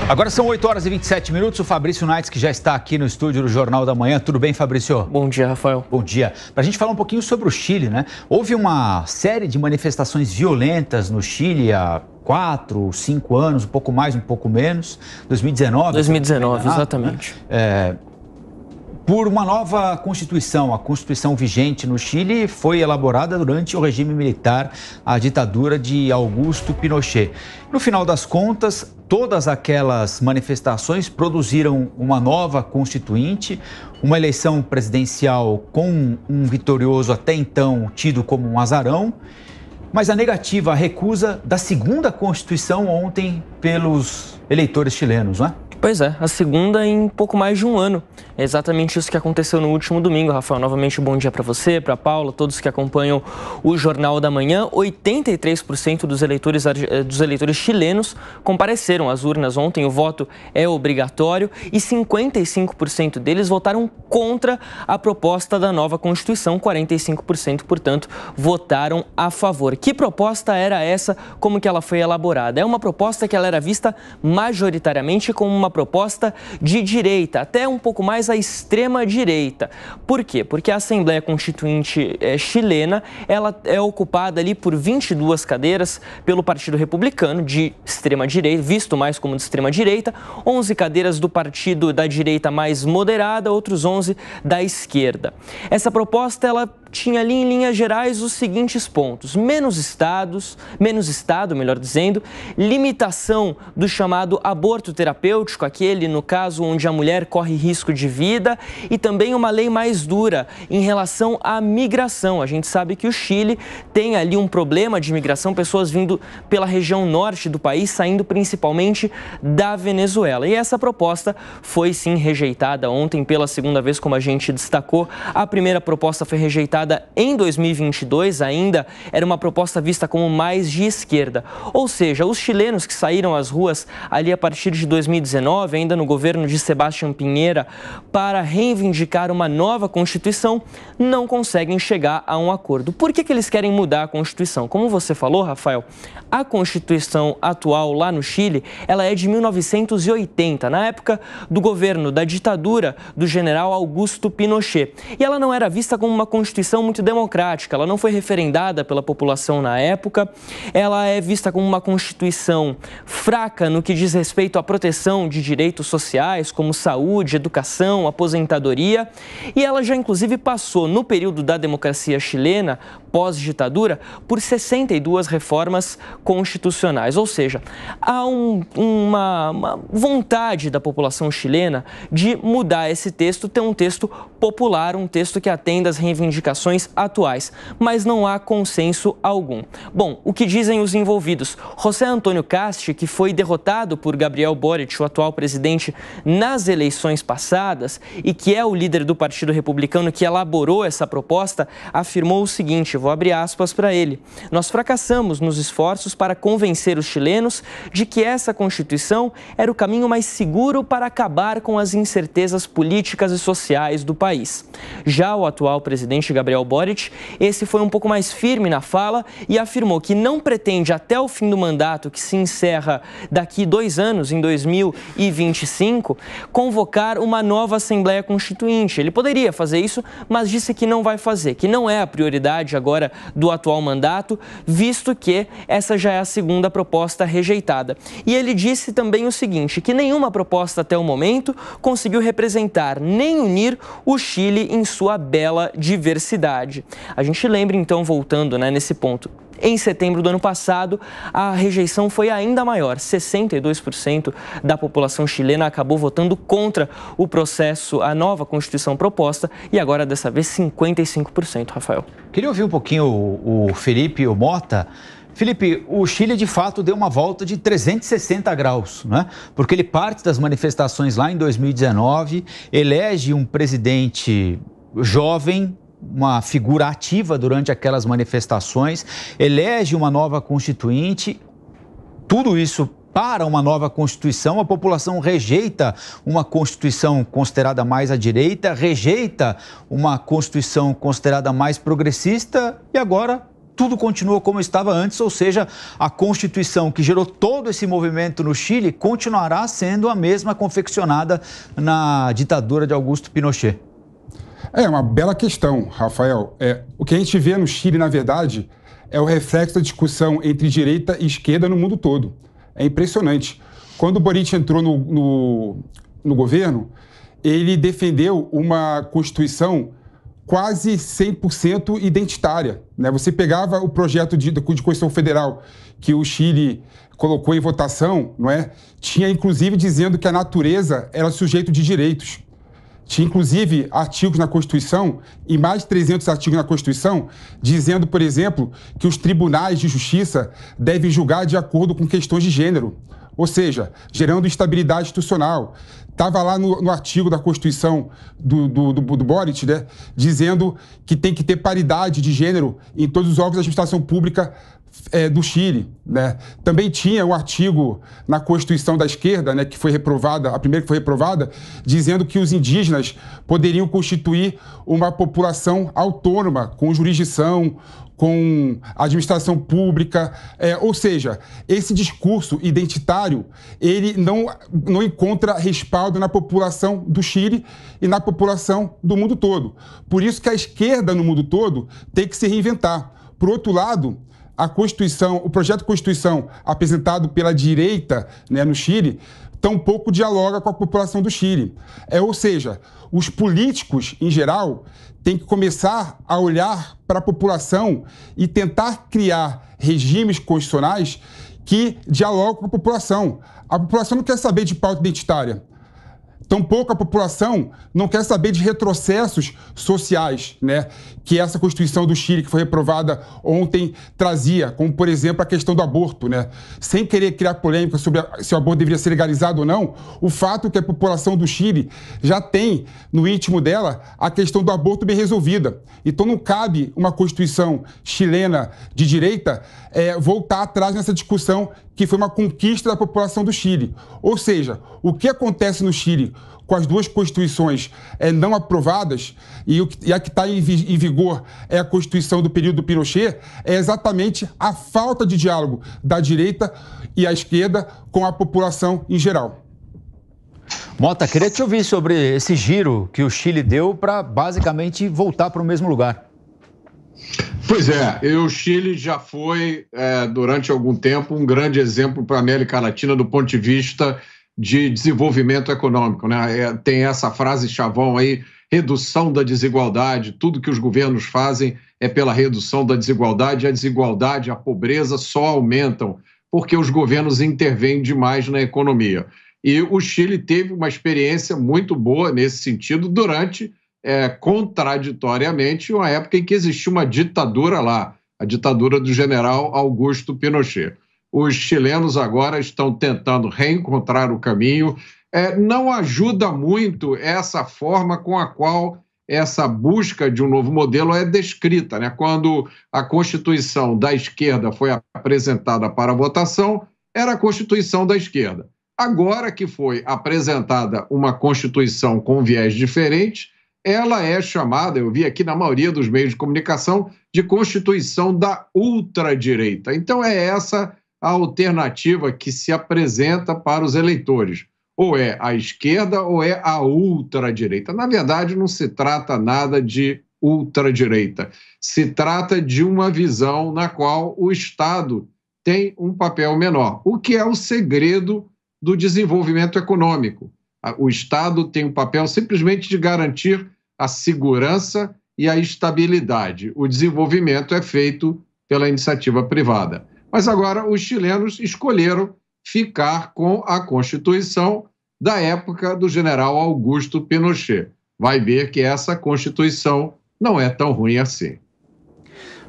Agora são 8 horas e 27 minutos. O Fabrício Naits, que já está aqui no estúdio do Jornal da Manhã. Tudo bem, Fabrício? Bom dia, Rafael. Bom dia. Para a gente falar um pouquinho sobre o Chile, né? Houve uma série de manifestações violentas no Chile há 4, 5 anos, um pouco mais, um pouco menos. 2019, exatamente. Por uma nova Constituição. A Constituição vigente no Chile foi elaborada durante o regime militar, a ditadura de Augusto Pinochet. No final das contas, todas aquelas manifestações produziram uma nova Constituinte, uma eleição presidencial com um vitorioso até então tido como um azarão, mas a negativa, a recusa da segunda Constituição ontem pelos eleitores chilenos, não é? Pois é, a segunda em pouco mais de um ano. É exatamente isso que aconteceu no último domingo, Rafael. Novamente, bom dia para você, para a Paula, todos que acompanham o Jornal da Manhã. 83% dos eleitores chilenos compareceram às urnas ontem. O voto é obrigatório e 55% deles votaram contra a proposta da nova Constituição. 45%, portanto, votaram a favor. Que proposta era essa? Como que ela foi elaborada? É uma proposta que ela era vista majoritariamente como uma proposta de direita, até um pouco mais à extrema direita. Por quê? Porque a Assembleia Constituinte chilena, ela é ocupada ali por 22 cadeiras pelo Partido Republicano de extrema direita, visto mais como de extrema direita, 11 cadeiras do partido da direita mais moderada, outros 11 da esquerda. Essa proposta, ela tinha ali em linhas gerais os seguintes pontos: menos Estado, melhor dizendo, limitação do chamado aborto terapêutico, aquele no caso onde a mulher corre risco de vida, e também uma lei mais dura em relação à migração. A gente sabe que o Chile tem ali um problema de migração, pessoas vindo pela região norte do país, saindo principalmente da Venezuela. E essa proposta foi sim rejeitada ontem pela segunda vez, como a gente destacou. A primeira proposta foi rejeitada em 2022, ainda era uma proposta vista como mais de esquerda. Ou seja, os chilenos que saíram às ruas ali a partir de 2019, ainda no governo de Sebastián Piñera, para reivindicar uma nova Constituição, não conseguem chegar a um acordo. Por que eles querem mudar a Constituição? Como você falou, Rafael, a Constituição atual lá no Chile, ela é de 1980, na época do governo da ditadura do general Augusto Pinochet. E ela não era vista como uma Constituição muito democrática, ela não foi referendada pela população na época, ela é vista como uma Constituição fraca no que diz respeito à proteção de direitos sociais, como saúde, educação, aposentadoria, e ela já inclusive passou, no período da democracia chilena, pós-ditadura, por 62 reformas constitucionais. Ou seja, há uma vontade da população chilena de mudar esse texto, ter um texto popular, um texto que atenda às reivindicações atuais, mas não há consenso algum. Bom, o que dizem os envolvidos? José Antônio Cast, que foi derrotado por Gabriel Boric, o atual presidente, nas eleições passadas, e que é o líder do Partido Republicano que elaborou essa proposta, afirmou o seguinte, vou abrir aspas para ele: "Nós fracassamos nos esforços para convencer os chilenos de que essa Constituição era o caminho mais seguro para acabar com as incertezas políticas e sociais do país." Já o atual presidente Gabriel Boric, esse foi um pouco mais firme na fala e afirmou que não pretende, até o fim do mandato, que se encerra daqui 2 anos, em 2025, convocar uma nova Assembleia Constituinte. Ele poderia fazer isso, mas disse que não vai fazer, que não é a prioridade agora do atual mandato, visto que essa já é a segunda proposta rejeitada. E ele disse também o seguinte, que nenhuma proposta até o momento conseguiu representar nem unir o Chile em sua bela diversidade. A gente lembra então, voltando nesse ponto, em setembro do ano passado, a rejeição foi ainda maior. 62% da população chilena acabou votando contra o processo, a nova Constituição proposta, e agora, dessa vez, 55%, Rafael. Queria ouvir um pouquinho o Felipe, o Mota. Felipe, o Chile, de fato, deu uma volta de 360 graus, né? Porque ele parte das manifestações lá em 2019, elege um presidente jovem, uma figura ativa durante aquelas manifestações, elege uma nova constituinte, tudo isso para uma nova Constituição. A população rejeita uma Constituição considerada mais à direita, rejeita uma Constituição considerada mais progressista e agora tudo continua como estava antes, ou seja, a Constituição que gerou todo esse movimento no Chile continuará sendo a mesma confeccionada na ditadura de Augusto Pinochet. É uma bela questão, Rafael. O que a gente vê no Chile, na verdade, é o reflexo da discussão entre direita e esquerda no mundo todo. É impressionante. Quando o Boric entrou no governo, ele defendeu uma Constituição quase 100% identitária, né? Você pegava o projeto de Constituição Federal que o Chile colocou em votação, não é? Tinha, inclusive, dizendo que a natureza era sujeito de direitos. Tinha, inclusive, artigos na Constituição, e mais de 300 artigos na Constituição, dizendo, por exemplo, que os tribunais de justiça devem julgar de acordo com questões de gênero, ou seja, gerando instabilidade institucional. Estava lá no artigo da Constituição do Boric, né, dizendo que tem que ter paridade de gênero em todos os órgãos da administração pública do Chile, né? Também tinha um artigo na Constituição da esquerda, né, que foi reprovada, a primeira que foi reprovada, dizendo que os indígenas poderiam constituir uma população autônoma, com jurisdição, com administração pública, ou seja, esse discurso identitário, ele não encontra respaldo na população do Chile e na população do mundo todo. Por isso que a esquerda no mundo todo tem que se reinventar. Por outro lado, a Constituição, o projeto de Constituição apresentado pela direita, né, no Chile, tampouco dialoga com a população do Chile. Ou seja, os políticos, em geral, têm que começar a olhar para a população e tentar criar regimes constitucionais que dialogam com a população. A população não quer saber de pauta identitária. Tampouco a população não quer saber de retrocessos sociais, né, que essa Constituição do Chile, que foi reprovada ontem, trazia, como, por exemplo, a questão do aborto, né? Sem querer criar polêmica sobre se o aborto deveria ser legalizado ou não, o fato é que a população do Chile já tem, no íntimo dela, a questão do aborto bem resolvida. Então não cabe uma Constituição chilena de direita voltar atrás nessa discussão que foi uma conquista da população do Chile. Ou seja, o que acontece no Chile com as duas constituições não aprovadas, e a que está em vigor é a Constituição do período do Pinochet, é exatamente a falta de diálogo da direita e a esquerda com a população em geral. Mota, queria te ouvir sobre esse giro que o Chile deu para basicamente voltar para o mesmo lugar. Pois é, o Chile já foi, durante algum tempo, um grande exemplo para a América Latina do ponto de vista de desenvolvimento econômico, né? Tem essa frase chavão aí, redução da desigualdade, tudo que os governos fazem é pela redução da desigualdade, a desigualdade, a pobreza só aumentam porque os governos intervêm demais na economia. E o Chile teve uma experiência muito boa nesse sentido durante, contraditoriamente, uma época em que existia uma ditadura lá, a ditadura do general Augusto Pinochet. Os chilenos agora estão tentando reencontrar o caminho. Não ajuda muito essa forma com a qual essa busca de um novo modelo é descrita, né? Quando a Constituição da esquerda foi apresentada para votação, era a Constituição da esquerda. Agora que foi apresentada uma Constituição com viés diferente, ela é chamada, eu vi aqui na maioria dos meios de comunicação, de Constituição da ultradireita. Então é essa a alternativa que se apresenta para os eleitores. Ou é a esquerda ou é a ultradireita. Na verdade, não se trata nada de ultradireita. Se trata de uma visão na qual o Estado tem um papel menor, o que é o segredo do desenvolvimento econômico. O Estado tem um papel simplesmente de garantir a segurança e a estabilidade. O desenvolvimento é feito pela iniciativa privada. Mas agora os chilenos escolheram ficar com a Constituição da época do general Augusto Pinochet. Vai ver que essa Constituição não é tão ruim assim.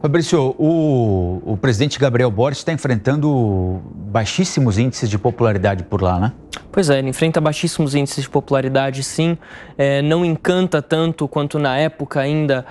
Fabrício, o presidente Gabriel Boric está enfrentando baixíssimos índices de popularidade por lá, né? Pois é, ele enfrenta baixíssimos índices de popularidade, sim, não encanta tanto quanto na época ainda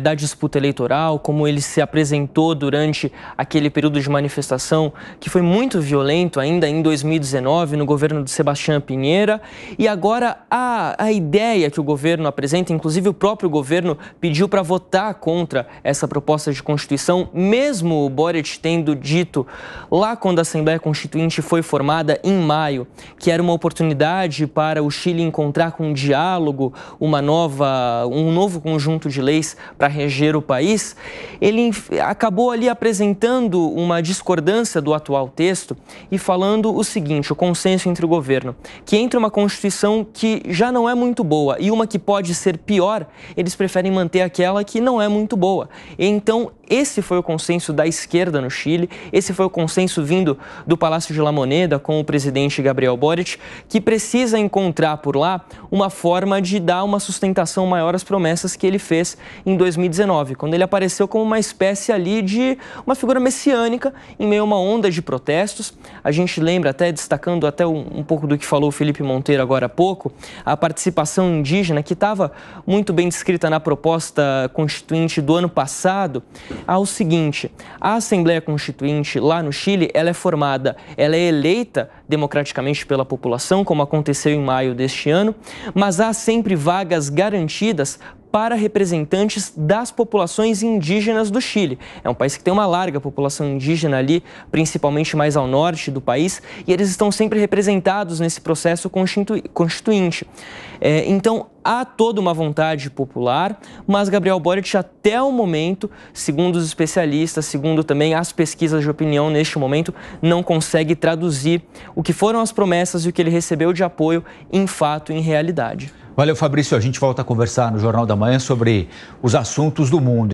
da disputa eleitoral, como ele se apresentou durante aquele período de manifestação que foi muito violento ainda em 2019, no governo de Sebastián Piñera. E agora a ideia que o governo apresenta, inclusive o próprio governo pediu para votar contra essa proposta de Constituição, mesmo o Boric tendo dito lá quando a Assembleia Constituinte foi formada em maio, que era uma oportunidade para o Chile encontrar com um diálogo um novo conjunto de leis para reger o país. Ele acabou ali apresentando uma discordância do atual texto e falando o seguinte: o consenso entre o governo, que entre uma Constituição que já não é muito boa e uma que pode ser pior, eles preferem manter aquela que não é muito boa. Então, esse foi o consenso da esquerda no Chile, esse foi o consenso vindo do Palácio de La Moneda com o presidente Gabriel Boric, que precisa encontrar por lá uma forma de dar uma sustentação maior às promessas que ele fez em 2019, quando ele apareceu como uma espécie ali de uma figura messiânica em meio a uma onda de protestos. A gente lembra, até destacando até um pouco do que falou o Felipe Monteiro agora há pouco, a participação indígena que estava muito bem descrita na proposta constituinte do ano passado, ao seguinte: a Assembleia Constituinte lá no Chile, ela é eleita democraticamente pela população, como aconteceu em maio deste ano, mas há sempre vagas garantidas para representantes das populações indígenas do Chile. É um país que tem uma larga população indígena ali, principalmente mais ao norte do país, e eles estão sempre representados nesse processo constituinte. Então, há toda uma vontade popular, mas Gabriel Boric, até o momento, segundo os especialistas, segundo também as pesquisas de opinião neste momento, não consegue traduzir o que foram as promessas e o que ele recebeu de apoio em fato, em realidade. Valeu, Fabrício. A gente volta a conversar no Jornal da Manhã sobre os assuntos do mundo.